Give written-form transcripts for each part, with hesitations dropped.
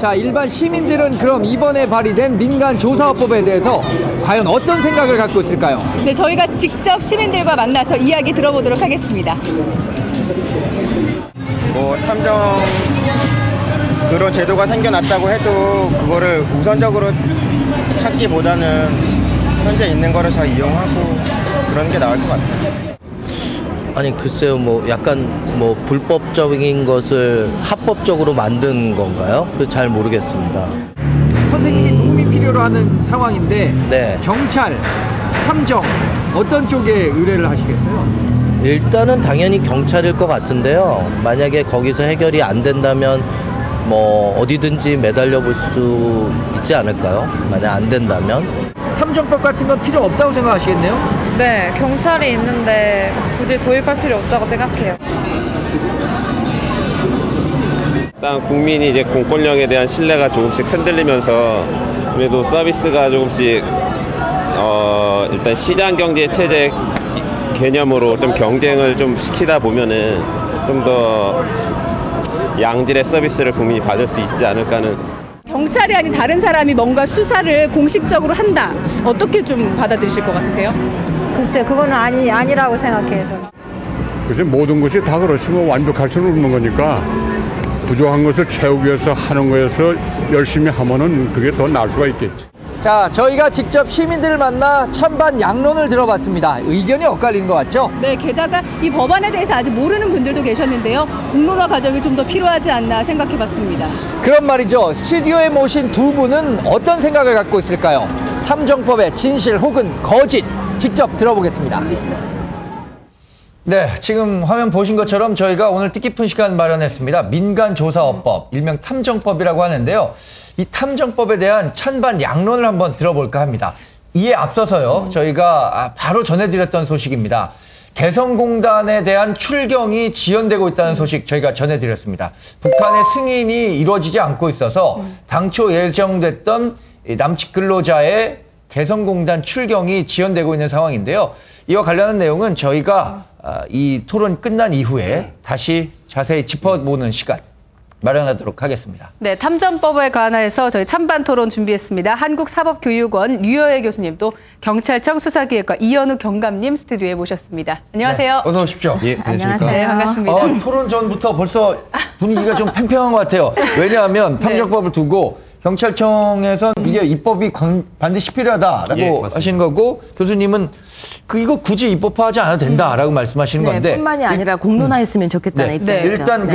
자, 일반 시민들은 그럼 이번에 발의된 민간조사법에 대해서 과연 어떤 생각을 갖고 있을까요? 네, 저희가 직접 시민들과 만나서 이야기 들어보도록 하겠습니다. 뭐 탐정 그런 제도가 생겨났다고 해도 그거를 우선적으로 찾기보다는 현재 있는 거를 잘 이용하고 그런 게 나을 것 같아요. 아니 글쎄요, 뭐 약간 뭐 불법적인 것을 합법적으로 만든 건가요? 잘 모르겠습니다. 선생님이 도움이 필요로 하는 상황인데 네. 경찰, 탐정 어떤 쪽에 의뢰를 하시겠어요? 일단은 당연히 경찰일 것 같은데요. 만약에 거기서 해결이 안 된다면 뭐 어디든지 매달려 볼 수 있지 않을까요? 만약 안 된다면. 탐정법 같은 건 필요 없다고 생각하시겠네요? 네, 경찰이 있는데 굳이 도입할 필요 없다고 생각해요. 일단 국민이 이제 공권력에 대한 신뢰가 조금씩 흔들리면서 그래도 서비스가 조금씩 일단 시장 경제 체제 개념으로 좀 경쟁을 좀 시키다 보면은 좀 더 양질의 서비스를 국민이 받을 수 있지 않을까 하는. 경찰이 아닌 다른 사람이 뭔가 수사를 공식적으로 한다. 어떻게 좀 받아들이실 것 같으세요? 글쎄, 그거는 아니라고 생각해요, 저는. 글쎄, 모든 것이 다 그렇지만 완벽할 수는 없는 거니까 부족한 것을 채우기 위해서 하는 거에서 열심히 하면은 그게 더 나을 수가 있겠지. 자, 저희가 직접 시민들을 만나 찬반 양론을 들어봤습니다. 의견이 엇갈리는 것 같죠? 네, 게다가 이 법안에 대해서 아직 모르는 분들도 계셨는데요. 공론화 과정이 좀 더 필요하지 않나 생각해봤습니다. 그런 말이죠. 스튜디오에 모신 두 분은 어떤 생각을 갖고 있을까요? 탐정법의 진실 혹은 거짓 직접 들어보겠습니다. 네, 지금 화면 보신 것처럼 저희가 오늘 뜻깊은 시간 마련했습니다. 민간조사업법, 일명 탐정법이라고 하는데요. 이 탐정법에 대한 찬반 양론을 한번 들어볼까 합니다. 이에 앞서서요, 저희가 바로 전해드렸던 소식입니다. 개성공단에 대한 출경이 지연되고 있다는 소식 저희가 전해드렸습니다. 북한의 승인이 이루어지지 않고 있어서 당초 예정됐던 남측 근로자의 개성공단 출경이 지연되고 있는 상황인데요. 이와 관련한 내용은 저희가 이 토론 끝난 이후에 다시 자세히 짚어보는 시간 마련하도록 하겠습니다. 네, 탐정법에 관해서 저희 찬반 토론 준비했습니다. 한국사법교육원 류여애 교수님 또 경찰청 수사기획과 이현우 경감님 스튜디오에 모셨습니다. 안녕하세요. 네, 어서 오십시오. 예, 안녕하세요. 네, 반갑습니다. 토론 전부터 벌써 분위기가 좀 팽팽한 것 같아요. 왜냐하면 탐정법을 두고 경찰청에선 이게 입법이 반드시 필요하다라고 하시는 거고 교수님은 이거 굳이 입법화하지 않아도 된다라고 말씀하시는 건데 뿐만이 아니라 공론화했으면 좋겠다는 입장이죠. 일단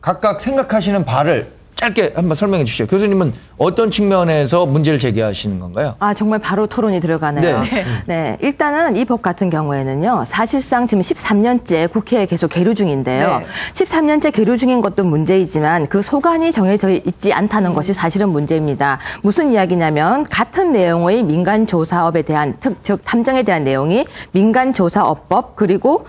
각각 생각하시는 바를 짧게 한번 설명해 주시죠. 교수님은 어떤 측면에서 문제를 제기하시는 건가요? 정말 바로 토론이 들어가네요. 네. 일단은 이 법 같은 경우에는요. 사실상 지금 13년째 국회에 계속 계류 중인데요. 13년째 계류 중인 것도 문제이지만 그 소관이 정해져 있지 않다는 것이 사실은 문제입니다. 무슨 이야기냐면 같은 내용의 민간조사업에 대한 즉 탐정에 대한 내용이 민간조사업법 그리고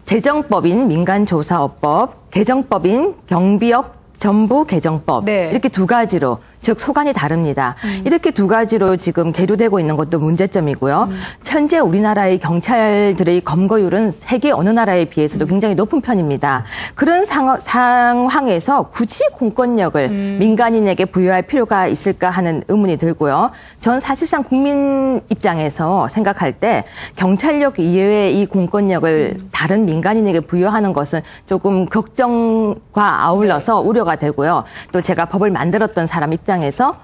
제정법인 민간조사업법, 개정법인 경비업 전부 개정법 이렇게 두 가지로 즉 소관이 다릅니다. 이렇게 두 가지로 지금 계류되고 있는 것도 문제점이고요. 현재 우리나라의 경찰들의 검거율은 세계 어느 나라에 비해서도 굉장히 높은 편입니다. 그런 상황에서 굳이 공권력을 민간인에게 부여할 필요가 있을까 하는 의문이 들고요. 전 사실상 국민 입장에서 생각할 때 경찰력 이외의 이 공권력을 다른 민간인에게 부여하는 것은 조금 걱정과 아울러서 우려가 되고요. 또 제가 법을 만들었던 사람 입장에서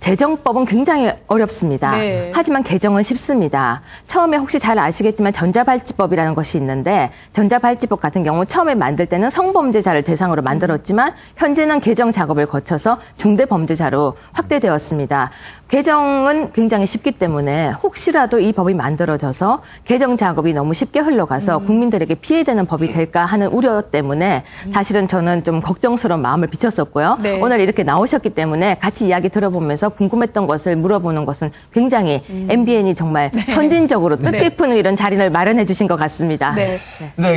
제정법은 굉장히 어렵습니다. 하지만 개정은 쉽습니다. 처음에 혹시 잘 아시겠지만 전자발찌법이라는 것이 있는데 전자발찌법 같은 경우 처음에 만들 때는 성범죄자를 대상으로 만들었지만 현재는 개정 작업을 거쳐서 중대범죄자로 확대되었습니다. 개정은 굉장히 쉽기 때문에 혹시라도 이 법이 만들어져서 개정 작업이 너무 쉽게 흘러가서 국민들에게 피해되는 법이 될까 하는 우려 때문에 사실은 저는 좀 걱정스러운 마음을 비쳤었고요. 오늘 이렇게 나오셨기 때문에 같이 이야기 들어보면서 궁금했던 것을 물어보는 것은 굉장히 MBN이 정말 선진적으로 뜻깊은 이런 자리를 마련해 주신 것 같습니다.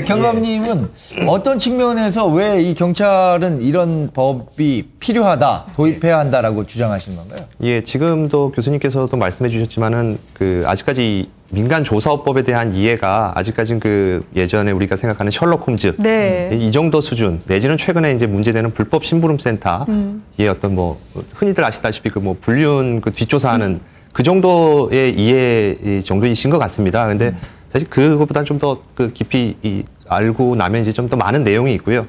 경감님은 어떤 측면에서 왜 이 경찰은 이런 법이 필요하다, 도입해야 한다라고 주장하시는 건가요? 예, 지금도 교수님께서도 말씀해 주셨지만은 아직까지 민간조사업법에 대한 이해가 아직까지는 그 예전에 우리가 생각하는 셜록 홈즈 네. 이 정도 수준 내지는 최근에 이제 문제되는 불법 심부름센터의 어떤 뭐 흔히들 아시다시피 그 뭐 불륜 그 뒷조사하는 그 정도의 이해 정도이신 것 같습니다. 근데 사실 그것보다는 좀 더 그 깊이 알고 나면 이제 좀 더 많은 내용이 있고요.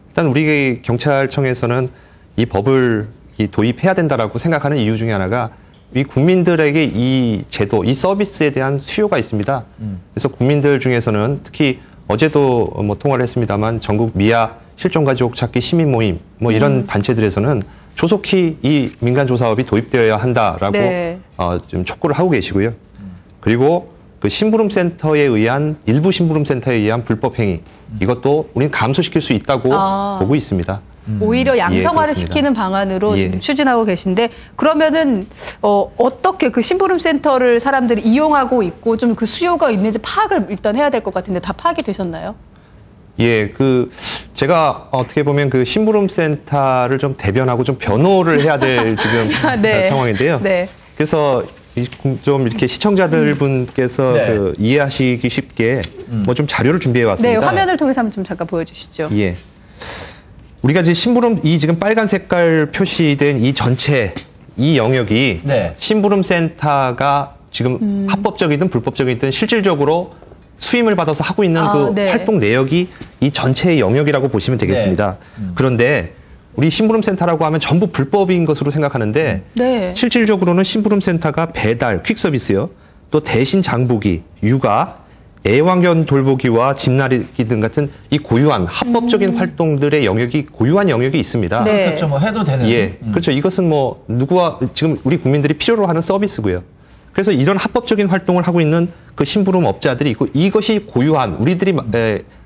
일단 우리 경찰청에서는 이 법을 도입해야 된다라고 생각하는 이유 중에 하나가 이 국민들에게 이 제도, 이 서비스에 대한 수요가 있습니다. 그래서 국민들 중에서는 특히 어제도 뭐 통화를 했습니다만 전국 미아 실종가족 찾기 시민 모임 뭐 이런 단체들에서는 조속히 이 민간조사업이 도입되어야 한다라고 네. 좀 촉구를 하고 계시고요. 그리고 그 심부름센터에 의한 일부 심부름센터에 의한 불법 행위 이것도 우리는 감소시킬 수 있다고 보고 있습니다. 오히려 양성화를 그렇습니다. 시키는 방안으로 예. 지금 추진하고 계신데 그러면은 어떻게 그 심부름센터를 사람들이 이용하고 있고 좀 그 수요가 있는지 파악을 일단 해야 될 것 같은데 다 파악이 되셨나요? 예, 제가 어떻게 보면 그 심부름센터를 좀 대변하고 좀 변호를 해야 될 지금 네. 상황인데요. 네. 그래서 좀 이렇게 시청자들 분께서 네. 그 이해하시기 쉽게 뭐 좀 자료를 준비해 네, 왔습니다. 화면을 통해서 한번 좀 잠깐 보여주시죠. 예. 우리가 이제 이 지금 빨간 색깔 표시된 이 전체 이 영역이 네. 심부름센터가 지금 합법적이든 불법적이든 실질적으로 수임을 받아서 하고 있는 그 네. 활동 내역이 이 전체의 영역이라고 보시면 되겠습니다. 그런데 우리 심부름센터라고 하면 전부 불법인 것으로 생각하는데 네. 실질적으로는 심부름센터가 배달, 퀵서비스요. 또 대신 장보기, 육아, 애완견 돌보기와 집나르기 등 같은 이 고유한 합법적인 활동들의 영역이 고유한 영역이 있습니다. 네. 그렇죠. 뭐 해도 되는. 예, 그렇죠. 이것은 뭐 누구와 지금 우리 국민들이 필요로 하는 서비스고요. 그래서 이런 합법적인 활동을 하고 있는 그 심부름 업자들이 있고 이것이 고유한 우리들이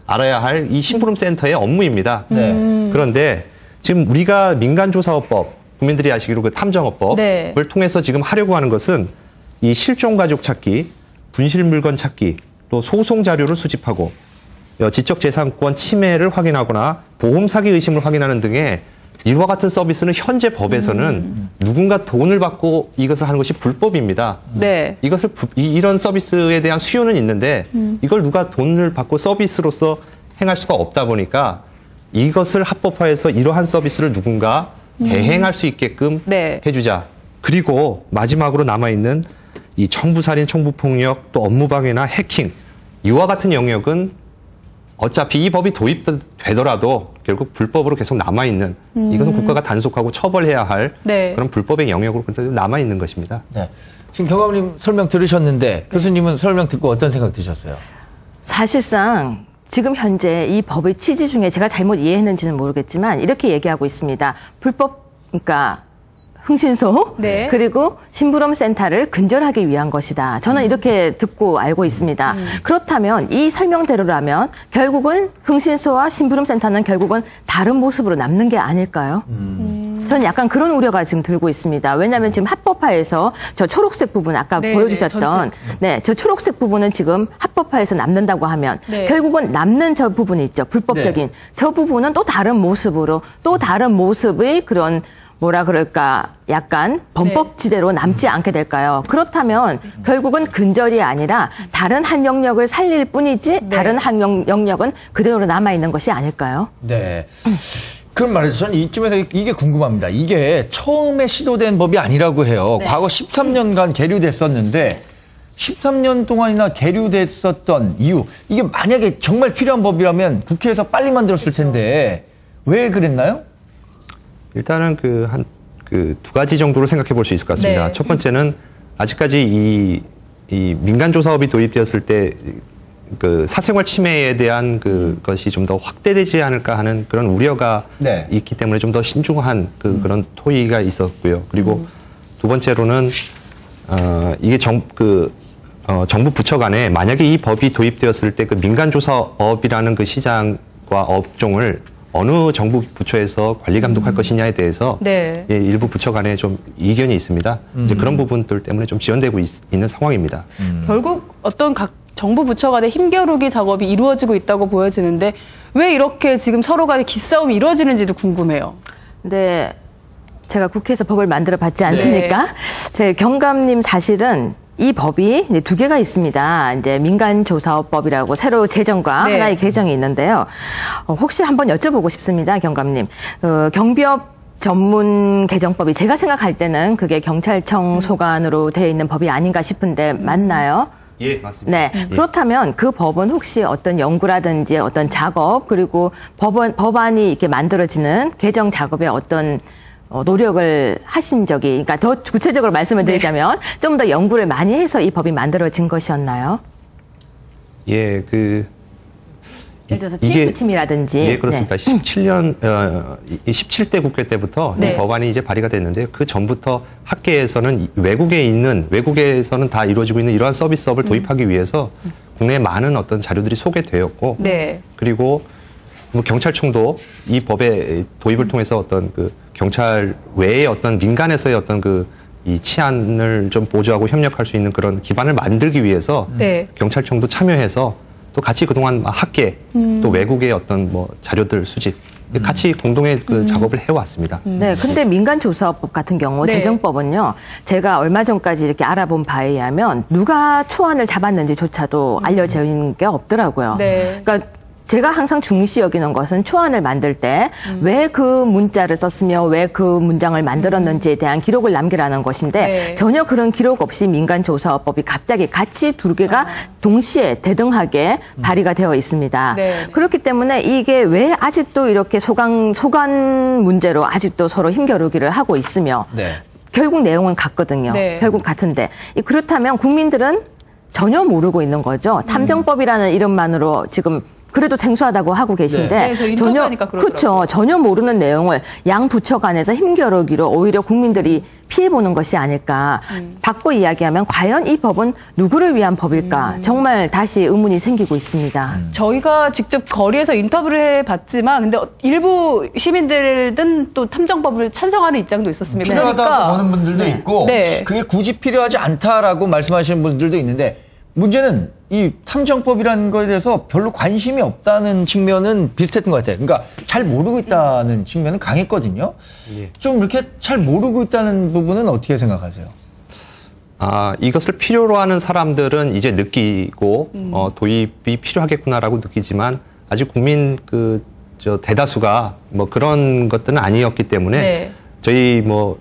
알아야 할 이 심부름 센터의 업무입니다. 네. 그런데 지금 우리가 민간조사업법, 국민들이 아시기로 그 탐정업법을 네. 통해서 지금 하려고 하는 것은 이 실종가족 찾기, 분실물건 찾기, 또 소송 자료를 수집하고 지적재산권 침해를 확인하거나 보험 사기 의심을 확인하는 등의 이와 같은 서비스는 현재 법에서는 누군가 돈을 받고 이것을 하는 것이 불법입니다. 네. 이것을 이런 서비스에 대한 수요는 있는데 이걸 누가 돈을 받고 서비스로서 행할 수가 없다 보니까 이것을 합법화해서 이러한 서비스를 누군가 대행할 수 있게끔 네. 해주자. 그리고 마지막으로 남아있는 이 청부살인, 청부폭력, 또 업무방해나 해킹 이와 같은 영역은 어차피 이 법이 도입되더라도 결국 불법으로 계속 남아있는 이것은 국가가 단속하고 처벌해야 할 네. 그런 불법의 영역으로 남아있는 것입니다. 네. 지금 경감님 설명 들으셨는데 교수님은 설명 듣고 어떤 생각 드셨어요? 사실상 지금 현재 이 법의 취지 중에 제가 잘못 이해했는지는 모르겠지만 이렇게 얘기하고 있습니다. 불법, 그러니까 흥신소 네. 그리고 심부름센터를 근절하기 위한 것이다. 저는 이렇게 듣고 알고 있습니다. 그렇다면 이 설명대로라면 결국은 흥신소와 심부름센터는 결국은 다른 모습으로 남는 게 아닐까요? 저는 약간 그런 우려가 지금 들고 있습니다. 왜냐하면 지금 합법화에서 저 초록색 부분 아까 네, 보여주셨던 저 초록색 부분은 지금 합법화에서 남는다고 하면 네. 결국은 남는 저 부분이 있죠. 불법적인 저 부분은 또 다른 모습으로 또 다른 모습의 그런 뭐라 그럴까 약간 범법지대로 남지 않게 될까요? 그렇다면 결국은 근절이 아니라 다른 한 영역을 살릴 뿐이지 다른 한 영역은 그대로 남아있는 것이 아닐까요? 네. 그럼 말이죠. 저는 이쯤에서 이게 궁금합니다. 이게 처음에 시도된 법이 아니라고 해요. 과거 13년간 계류됐었는데 13년 동안이나 계류됐었던 이유 이게 만약에 정말 필요한 법이라면 국회에서 빨리 만들었을 텐데 왜 그랬나요? 일단은 두 가지 정도로 생각해 볼 수 있을 것 같습니다. 네. 첫 번째는 아직까지 이 민간조사업이 도입되었을 때 그 사생활 침해에 대한 그것이 좀 더 확대되지 않을까 하는 그런 우려가 네. 있기 때문에 좀 더 신중한 그런 토의가 있었고요. 그리고 두 번째로는 이게 정부 부처 간에 만약에 이 법이 도입되었을 때 그 민간조사업이라는 그 시장과 업종을 어느 정부 부처에서 관리 감독할 것이냐에 대해서 네. 일부 부처 간에 좀 이견이 있습니다. 이제 그런 부분들 때문에 좀 지연되고 있는 상황입니다. 결국 어떤 각 정부 부처 간의 힘겨루기 작업이 이루어지고 있다고 보여지는데 왜 이렇게 지금 서로 간의 기싸움이 이루어지는지도 궁금해요. 근데 제가 국회에서 법을 만들어 봤지 않습니까? 제 경감님 사실은 이 법이 이제 두 개가 있습니다. 이제 민간조사업법이라고 새로 제정과 네. 하나의 개정이 있는데요. 혹시 한번 여쭤보고 싶습니다, 경감님. 경비업 전문 개정법이 제가 생각할 때는 그게 경찰청 소관으로 되어 있는 법이 아닌가 싶은데 맞나요? 예, 맞습니다. 네. 그렇다면 그 법은 혹시 어떤 연구라든지 어떤 작업 그리고 법안이 이렇게 만들어지는 개정 작업에 어떤 노력을 하신 적이, 그러니까 더 구체적으로 말씀을 드리자면 좀 더 연구를 많이 해서 이 법이 만들어진 것이었나요? 예, 예를 들어서 이게- TF팀이라든지. 예, 그렇습니다. 17대 국회 때부터 네. 이 법안이 이제 발의가 됐는데요. 그 전부터 학계에서는 외국에서는 다 이루어지고 있는 이러한 서비스업을 도입하기 위해서 국내에 많은 어떤 자료들이 소개되었고, 네. 그리고 뭐 경찰청도 이 법의 도입을 통해서 어떤 그 경찰 외의 어떤 민간에서의 어떤 이 치안을 좀 보조하고 협력할 수 있는 그런 기반을 만들기 위해서 네. 경찰청도 참여해서 또 같이 그동안 학계 또 외국의 어떤 뭐 자료들 수집 같이 공동의 그 작업을 해왔습니다. 네, 근데 민간조사법 같은 경우 네. 제정법은요, 제가 얼마 전까지 이렇게 알아본 바에 의하면 누가 초안을 잡았는지조차도 알려져 있는 게 없더라고요. 네. 그러니까 제가 항상 중시 여기는 것은 초안을 만들 때 왜 그 문자를 썼으며 왜 그 문장을 만들었는지에 대한 기록을 남기라는 것인데 네. 전혀 그런 기록 없이 민간조사법이 갑자기 같이 두 개가 동시에 대등하게 발의가 되어 있습니다. 네. 그렇기 때문에 이게 왜 아직도 이렇게 소관 문제로 아직도 서로 힘겨루기를 하고 있으며 네. 결국 내용은 같거든요. 네. 결국 같은데 그렇다면 국민들은 전혀 모르고 있는 거죠. 탐정법이라는 이름만으로 지금 그래도 생소하다고 하고 계신데 네, 저 인터뷰하니까 그러더라고요. 그렇죠. 전혀 모르는 내용을 양 부처 간에서 힘겨루기로 오히려 국민들이 피해보는 것이 아닐까. 바꿔 이야기하면 과연 이 법은 누구를 위한 법일까. 정말 다시 의문이 생기고 있습니다. 저희가 직접 거리에서 인터뷰를 해봤지만 근데 일부 시민들은 또 탐정법을 찬성하는 입장도 있었습니다. 필요하다고 보는 분들도 있고 네. 그게 굳이 필요하지 않다라고 말씀하시는 분들도 있는데 문제는 이 탐정법이라는 거에 대해서 별로 관심이 없다는 측면은 비슷했던 것 같아요. 그러니까 잘 모르고 있다는 측면은 강했거든요. 예. 좀 이렇게 잘 모르고 있다는 부분은 어떻게 생각하세요? 이것을 필요로 하는 사람들은 이제 느끼고 도입이 필요하겠구나라고 느끼지만 아직 국민 대다수가 뭐 그런 것들은 아니었기 때문에 네. 저희 뭐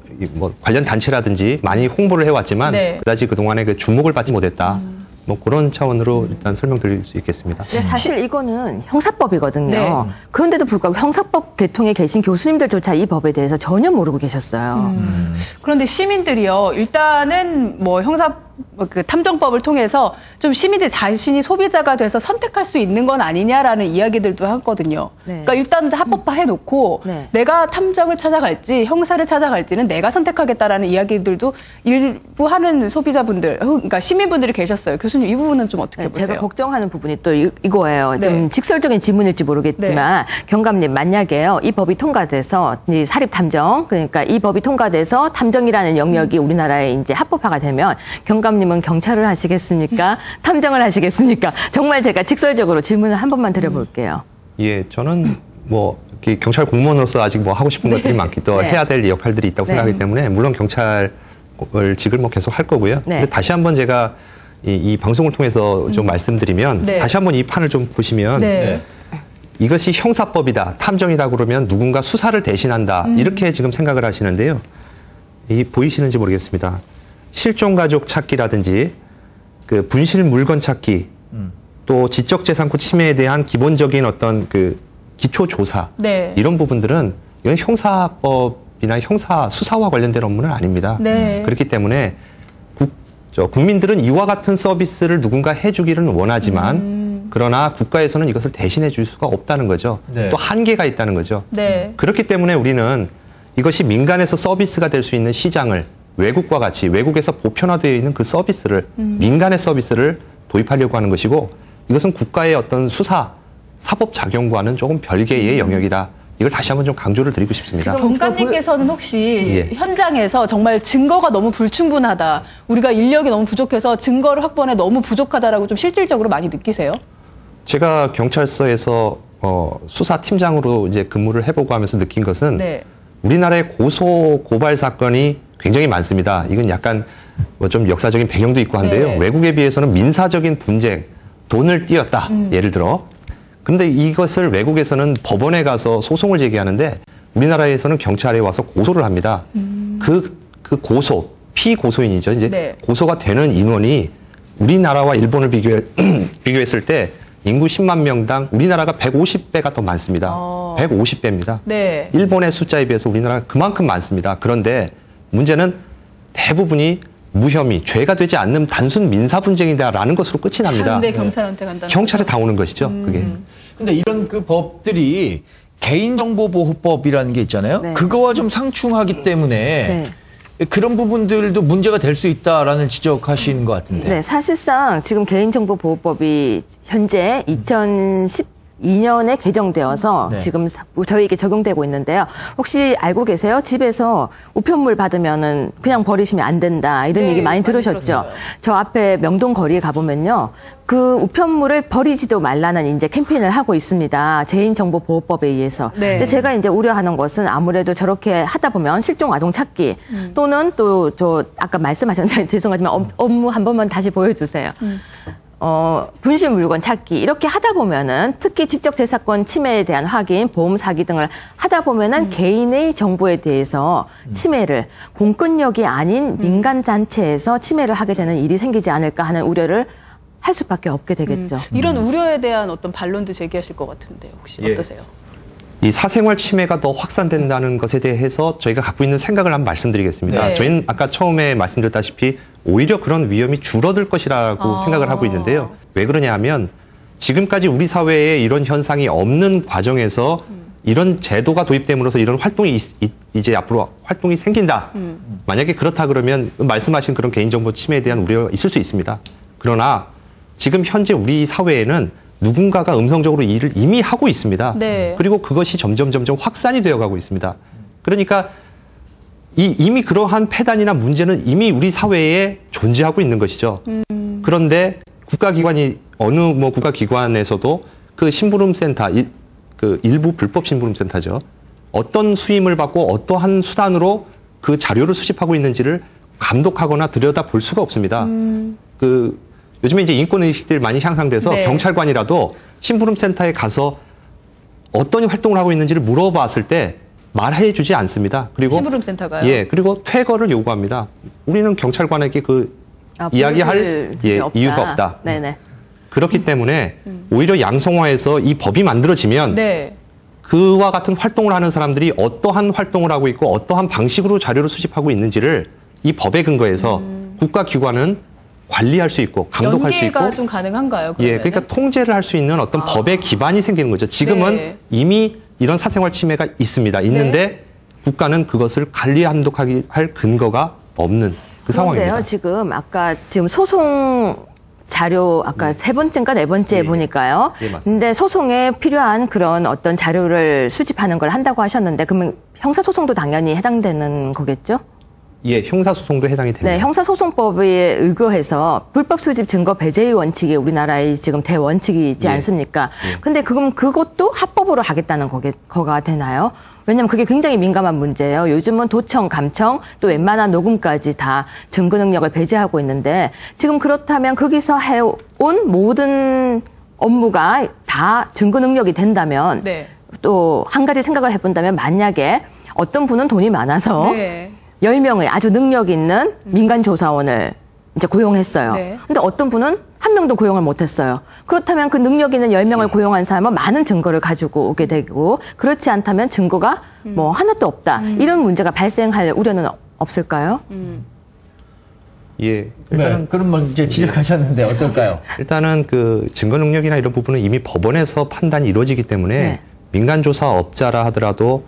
관련 단체라든지 많이 홍보를 해왔지만 네. 그다지 그동안에 그 주목을 받지 못했다. 뭐 그런 차원으로 일단 설명드릴 수 있겠습니다. 근데 사실 이거는 형사법이거든요. 네. 그런데도 불구하고 형사법 계통에 계신 교수님들조차 이 법에 대해서 전혀 모르고 계셨어요. 그런데 시민들이요, 일단은 뭐 그 탐정법을 통해서 좀 시민들 자신이 소비자가 돼서 선택할 수 있는 건 아니냐라는 이야기들도 하거든요. 네. 그러니까 일단 합법화 해놓고 네. 내가 탐정을 찾아갈지 형사를 찾아갈지는 내가 선택하겠다라는 이야기들도 일부 하는 소비자분들, 그러니까 시민분들이 계셨어요. 교수님 이 부분은 좀 어떻게 네, 보세요? 제가 걱정하는 부분이 또 이거예요. 좀 네. 직설적인 질문일지 모르겠지만 경감님 만약에요 이 법이 통과돼서 이 사립 탐정 그러니까 이 법이 통과돼서 탐정이라는 영역이 우리나라에 이제 합법화가 되면 경감님은 경찰을 하시겠습니까? 탐정을 하시겠습니까? 정말 제가 직설적으로 질문을 한 번만 드려볼게요. 예, 저는 뭐 이렇게 경찰 공무원으로서 아직 뭐 하고 싶은 것들이 많기 또 네. 해야 될 역할들이 있다고 네. 생각하기 때문에 물론 경찰직을 뭐 계속 할 거고요. 네. 근데 다시 한번 제가 이 방송을 통해서 좀 말씀드리면 네. 다시 한번 이 판을 좀 보시면 네. 이것이 형사법이다, 탐정이다 그러면 누군가 수사를 대신한다 이렇게 지금 생각을 하시는데요. 이 보이시는지 모르겠습니다. 실종 가족 찾기라든지 그 분실 물건 찾기 또 지적재산권 침해에 대한 기본적인 어떤 그 기초 조사 네. 이런 부분들은 이건 형사법이나 형사 수사와 관련된 업무는 아닙니다. 네. 그렇기 때문에 국민들은 이와 같은 서비스를 누군가 해주기를 원하지만 그러나 국가에서는 이것을 대신해 줄 수가 없다는 거죠. 네. 또 한계가 있다는 거죠. 네. 그렇기 때문에 우리는 이것이 민간에서 서비스가 될 수 있는 시장을 외국과 같이 외국에서 보편화되어 있는 그 서비스를 민간의 서비스를 도입하려고 하는 것이고 이것은 국가의 어떤 수사, 사법 작용과는 조금 별개의 영역이다. 이걸 다시 한번 좀 강조를 드리고 싶습니다. 경감님께서는 혹시 예. 현장에서 정말 증거가 너무 불충분하다, 우리가 인력이 너무 부족해서 증거를 확보하는 너무 부족하다라고 좀 실질적으로 많이 느끼세요? 제가 경찰서에서 수사팀장으로 이제 근무를 해보고 하면서 느낀 것은 네. 우리나라의 고소 고발 사건이 굉장히 많습니다. 이건 약간 뭐 좀 역사적인 배경도 있고 한데요. 네. 외국에 비해서는 민사적인 분쟁, 돈을 띄었다. 예를 들어. 그런데 이것을 외국에서는 법원에 가서 소송을 제기하는데 우리나라에서는 경찰에 와서 고소를 합니다. 그 고소, 피고소인이죠. 이제 네. 고소가 되는 인원이 우리나라와 일본을 비교했을 때 인구 10만 명당 우리나라가 150배가 더 많습니다. 150배입니다. 네. 일본의 숫자에 비해서 우리나라가 그만큼 많습니다. 그런데 문제는 대부분이 무혐의, 죄가 되지 않는 단순 민사 분쟁이다라는 것으로 끝이 납니다. 근데 경찰한테 간다는 경찰에 다 오는 것이죠. 그게. 근데 이런 그 법들이 개인정보보호법이라는 게 있잖아요. 네. 그거와 좀 상충하기 때문에 그런 부분들도 문제가 될 수 있다라는 지적하시는 것 같은데. 네, 사실상 지금 개인정보보호법이 현재 2012년에 개정되어서 네. 지금 저희에게 적용되고 있는데요. 혹시 알고 계세요? 집에서 우편물 받으면은 그냥 버리시면 안 된다. 이런 네, 얘기 많이 많이 들으셨죠? 들었어요. 저 앞에 명동 거리에 가보면요. 그 우편물을 버리지도 말라는 이제 캠페인을 하고 있습니다. 개인정보보호법에 의해서. 네. 근데 제가 이제 우려하는 것은 아무래도 저렇게 하다 보면 실종 아동 찾기 또는 또 저 아까 말씀하셨는데 죄송하지만 업무 한 번만 다시 보여주세요. 분실 물건 찾기 이렇게 하다 보면은 특히 지적재산권 침해에 대한 확인, 보험 사기 등을 하다 보면은 개인의 정보에 대해서 침해를 공권력이 아닌 민간 단체에서 침해를 하게 되는 일이 생기지 않을까 하는 우려를 할 수밖에 없게 되겠죠. 이런 우려에 대한 어떤 반론도 제기하실 것 같은데 혹시 예. 어떠세요? 이 사생활 침해가 더 확산된다는 것에 대해서 저희가 갖고 있는 생각을 한번 말씀드리겠습니다. 네. 저희는 아까 처음에 말씀드렸다시피 오히려 그런 위험이 줄어들 것이라고 생각을 하고 있는데요. 왜 그러냐 하면 지금까지 우리 사회에 이런 현상이 없는 과정에서 이런 제도가 도입됨으로써 이런 활동이 이제 앞으로 활동이 생긴다. 만약에 그렇다 그러면 말씀하신 그런 개인정보 침해에 대한 우려가 있을 수 있습니다. 그러나 지금 현재 우리 사회에는 누군가가 음성적으로 일을 이미 하고 있습니다. 네. 그리고 그것이 점점 확산이 되어가고 있습니다. 그러니까 이미 그러한 폐단이나 문제는 이미 우리 사회에 존재하고 있는 것이죠. 그런데 국가기관이 어느 뭐 국가기관에서도 그 심부름센터, 그 일부 불법 심부름센터죠. 어떤 수임을 받고 어떠한 수단으로 그 자료를 수집하고 있는지를 감독하거나 들여다볼 수가 없습니다. 요즘에 이제 인권의식들이 많이 향상돼서 네. 경찰관이라도 심부름센터에 가서 어떤 활동을 하고 있는지를 물어봤을 때 말해주지 않습니다. 그리고 심부름센터가요? 예, 그리고 퇴거를 요구합니다. 우리는 경찰관에게 이야기할 이유가 없다. 네네. 그렇기 때문에 오히려 양성화해서 이 법이 만들어지면 네. 그와 같은 활동을 하는 사람들이 어떠한 활동을 하고 있고 어떠한 방식으로 자료를 수집하고 있는지를 이 법에 근거해서 국가기관은 관리할 수 있고 감독할 수 있고 연계가 좀 가능한가요? 예, 그러면은? 그러니까 통제를 할 수 있는 어떤 법의 기반이 생기는 거죠. 지금은 네. 이미 이런 사생활 침해가 있습니다. 있는데 국가는 그것을 관리 감독하기 할 근거가 없는 그 상황입니다. 그런데요, 지금 소송 자료 아까 세 번째인가 네 번째 예. 보니까요. 예, 맞습니다. 근데 소송에 필요한 그런 어떤 자료를 수집하는 걸 한다고 하셨는데 그러면 형사소송도 당연히 해당되는 거겠죠? 예, 형사소송도 해당이 됩니다. 네, 형사소송법에 의거해서 불법 수집 증거 배제의 원칙이 우리나라의 지금 대원칙이 있지 예. 않습니까? 근데 그럼 그것도 합법으로 하겠다는 거가 되나요? 왜냐하면 그게 굉장히 민감한 문제예요. 요즘은 도청, 감청, 또 웬만한 녹음까지 다 증거 능력을 배제하고 있는데 지금 그렇다면 거기서 해온 모든 업무가 다 증거 능력이 된다면 네. 또 한 가지 생각을 해본다면 만약에 어떤 분은 돈이 많아서 네. 10명의 아주 능력 있는 민간 조사원을 이제 고용했어요. 네. 근데 어떤 분은 한 명도 고용을 못했어요. 그렇다면 그 능력 있는 10명을 고용한 사람은 많은 증거를 가지고 오게 되고 그렇지 않다면 증거가 뭐 하나도 없다. 이런 문제가 발생할 우려는 없을까요? 예. 네, 그럼 뭐 이제 지적하셨는데 어떨까요? 일단은 그 증거 능력이나 이런 부분은 이미 법원에서 판단이 이루어지기 때문에 네. 민간조사업자라 하더라도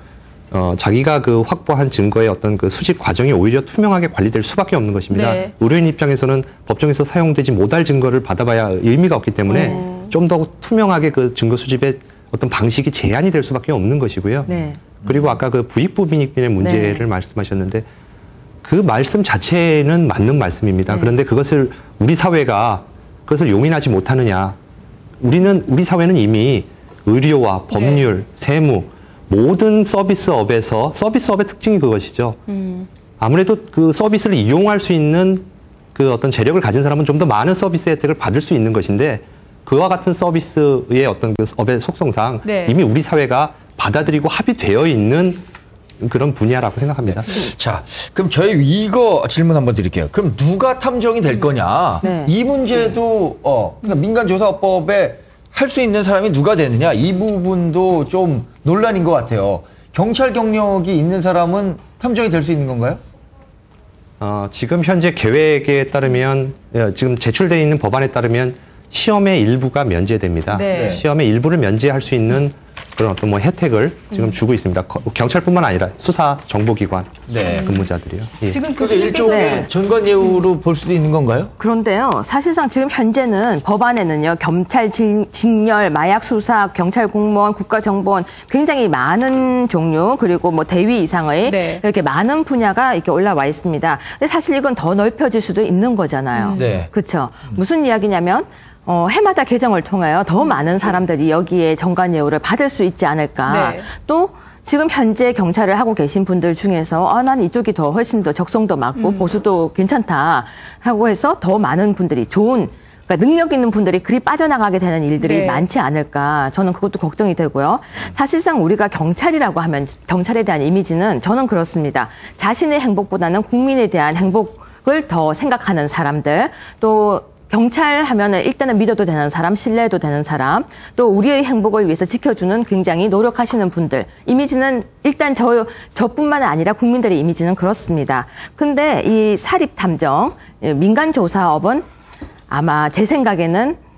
자기가 그 확보한 증거의 어떤 그 수집 과정이 오히려 투명하게 관리될 수밖에 없는 것입니다. 네. 의료인 입장에서는 법정에서 사용되지 못할 증거를 받아봐야 의미가 없기 때문에 좀 더 투명하게 그 증거 수집의 어떤 방식이 제한이 될 수밖에 없는 것이고요. 네. 그리고 아까 그 부익부 빈익빈의 문제를 네. 말씀하셨는데 그 말씀 자체는 맞는 말씀입니다. 네. 그런데 그것을 우리 사회가 그것을 용인하지 못하느냐. 우리 사회는 이미 의료와 법률, 세무 모든 서비스업의 특징이 그것이죠. 아무래도 그 서비스를 이용할 수 있는 그 어떤 재력을 가진 사람은 좀 더 많은 서비스 혜택을 받을 수 있는 것인데 그와 같은 서비스의 어떤 그 업의 속성상 네. 이미 우리 사회가 받아들이고 합의되어 있는 그런 분야라고 생각합니다. 자, 그럼 저희 이거 질문 한번 드릴게요. 그럼 누가 탐정이 될 거냐? 네. 이 문제도 그러니까 민간조사법에 할 수 있는 사람이 누가 되느냐? 이 부분도 좀 논란인 것 같아요. 경찰 경력이 있는 사람은 탐정이 될 수 있는 건가요? 지금 현재 계획에 따르면 지금 제출되어 있는 법안에 따르면 시험의 일부가 면제됩니다. 네. 시험의 일부를 면제할 수 있는 그런 어떤 뭐 혜택을 지금 주고 있습니다. 경찰뿐만 아니라 수사 정보기관 네. 근무자들이요. 예. 지금 그게 교수님께서 일종의 전관예우로 볼 수도 있는 건가요? 그런데요, 사실상 지금 현재는 법안에는요, 경찰 직렬, 마약 수사, 경찰 공무원, 국가정보원 굉장히 많은 종류 그리고 뭐 대위 이상의 네. 이렇게 많은 분야가 이렇게 올라와 있습니다. 근데 사실 이건 더 넓혀질 수도 있는 거잖아요. 네. 그렇죠. 무슨 이야기냐면 해마다 개정을 통하여 더 많은 사람들이 여기에 정관예우를 받을 수 있지 않을까. 네. 또 지금 현재 경찰을 하고 계신 분들 중에서 난 이쪽이 더 훨씬 더 적성도 맞고 보수도 괜찮다 하고 해서 더 많은 분들이 좋은 그러니까 능력 있는 분들이 그리 빠져나가게 되는 일들이 네. 많지 않을까. 저는 그것도 걱정이 되고요. 사실상 우리가 경찰이라고 하면 경찰에 대한 이미지는 저는 그렇습니다. 자신의 행복보다는 국민에 대한 행복을 더 생각하는 사람들 또 경찰 하면은 일단은 믿어도 되는 사람, 신뢰해도 되는 사람, 또 우리의 행복을 위해서 지켜주는 굉장히 노력하시는 분들. 이미지는 일단 저뿐만 아니라 국민들의 이미지는 그렇습니다. 근데 이 사립탐정, 민간조사업은 아마 제 생각에는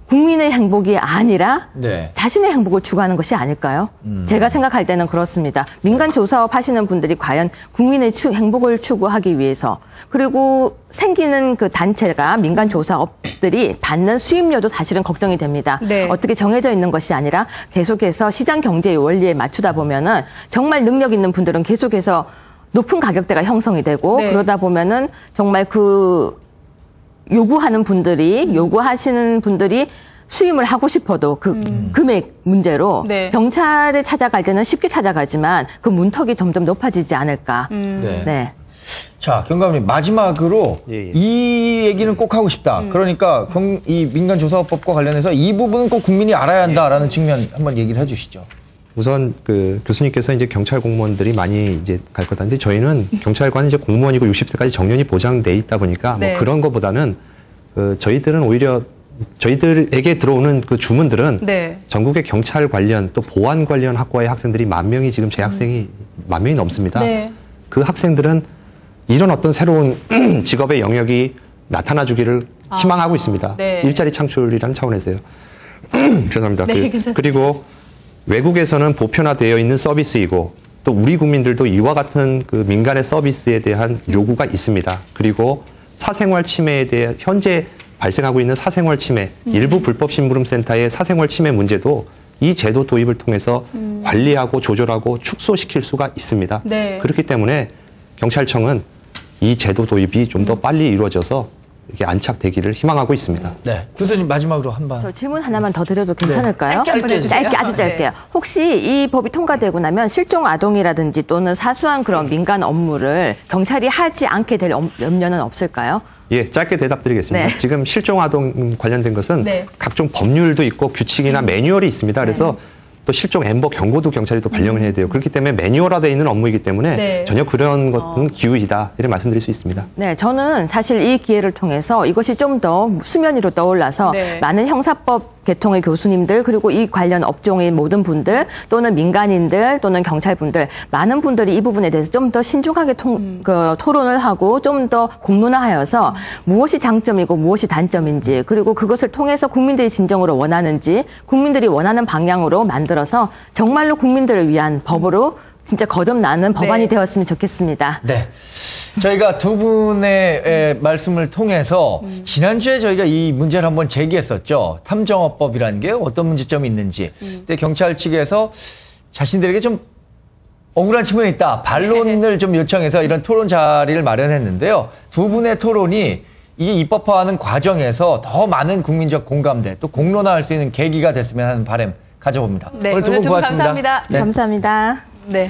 국민의 행복이 아니라 네. 자신의 행복을 추구하는 것이 아닐까요? 제가 생각할 때는 그렇습니다. 민간조사업 하시는 분들이 과연 국민의 행복을 추구하기 위해서 그리고 생기는 그 단체가 민간조사업들이 받는 수입료도 사실은 걱정이 됩니다. 네. 어떻게 정해져 있는 것이 아니라 계속해서 시장 경제의 원리에 맞추다 보면은 정말 능력 있는 분들은 계속해서 높은 가격대가 형성이 되고 네. 그러다 보면은 정말 요구하시는 분들이 수임을 하고 싶어도 그 금액 문제로 네. 경찰에 찾아갈 때는 쉽게 찾아가지만 그 문턱이 점점 높아지지 않을까. 네. 네. 자, 경감님 마지막으로 예, 예. 이 얘기는 꼭 하고 싶다. 그러니까 이 민간조사법과 관련해서 이 부분은 꼭 국민이 알아야 한다라는 측면 한번 얘기를 해주시죠. 우선 그 교수님께서 이제 경찰 공무원들이 많이 이제 갈 거다는데 저희는 경찰관은 이제 공무원이고 60세까지 정년이 보장돼 있다 보니까 네. 뭐 그런 것보다는 저희들은 오히려 저희들에게 들어오는 그 주문들은 네. 전국의 경찰 관련 또 보안 관련 학과의 학생들이 10,000명이 지금 재학생이 10,000명이 넘습니다. 네. 그 학생들은 이런 어떤 새로운 직업의 영역이 나타나주기를 희망하고 있습니다. 네. 일자리 창출이라는 차원에서요. 죄송합니다. 네, 괜찮습니다. 그리고 외국에서는 보편화되어 있는 서비스이고 또 우리 국민들도 이와 같은 그 민간의 서비스에 대한 요구가 있습니다. 그리고 사생활 침해에 대해 현재 발생하고 있는 사생활 침해, 일부 불법 심부름센터의 사생활 침해 문제도 이 제도 도입을 통해서 관리하고 조절하고 축소시킬 수가 있습니다. 네. 그렇기 때문에 경찰청은 이 제도 도입이 좀 더 빨리 이루어져서 이렇게 안착되기를 희망하고 있습니다. 네. 교수님 마지막으로 한번. 저 질문 하나만 더 드려도 괜찮을까요? 짧게 한번 해주세요. 짧게, 아주 짧게요. 네. 혹시 이 법이 통과되고 나면 실종 아동이라든지 또는 사소한 그런 민간 업무를 경찰이 하지 않게 될 염려는 없을까요? 예, 짧게 대답드리겠습니다. 네. 지금 실종 아동 관련된 것은 네. 각종 법률도 있고 규칙이나 매뉴얼이 있습니다. 그래서 또 실종 엠버 경고도 경찰이 또 발령을 해야 돼요. 그렇기 때문에 매뉴얼화되어 있는 업무이기 때문에 네. 전혀 그런 것은 기우이다 이렇게 말씀드릴 수 있습니다. 네, 저는 사실 이 기회를 통해서 이것이 좀 더 수면 위로 떠올라서 네. 많은 형사법 계통의 교수님들 그리고 이 관련 업종의 모든 분들 또는 민간인들 또는 경찰분들 많은 분들이 이 부분에 대해서 좀 더 신중하게 토론을 하고 좀 더 공론화하여서 무엇이 장점이고 무엇이 단점인지 그리고 그것을 통해서 국민들이 진정으로 원하는지 국민들이 원하는 방향으로 만들어서 정말로 국민들을 위한 법으로 진짜 거듭나는 법안이 되었으면 좋겠습니다. 네. 저희가 두 분의 말씀을 통해서 지난주에 저희가 이 문제를 한번 제기했었죠. 탐정업법이라는 게 어떤 문제점이 있는지. 근데 경찰 측에서 자신들에게 좀 억울한 측면이 있다. 반론을 좀 요청해서 이런 토론 자리를 마련했는데요. 두 분의 토론이 이 입법화하는 과정에서 더 많은 국민적 공감대 또 공론화할 수 있는 계기가 됐으면 하는 바람 가져봅니다. 네, 오늘 두 분 고맙습니다. 감사합니다. 네. 감사합니다. 네.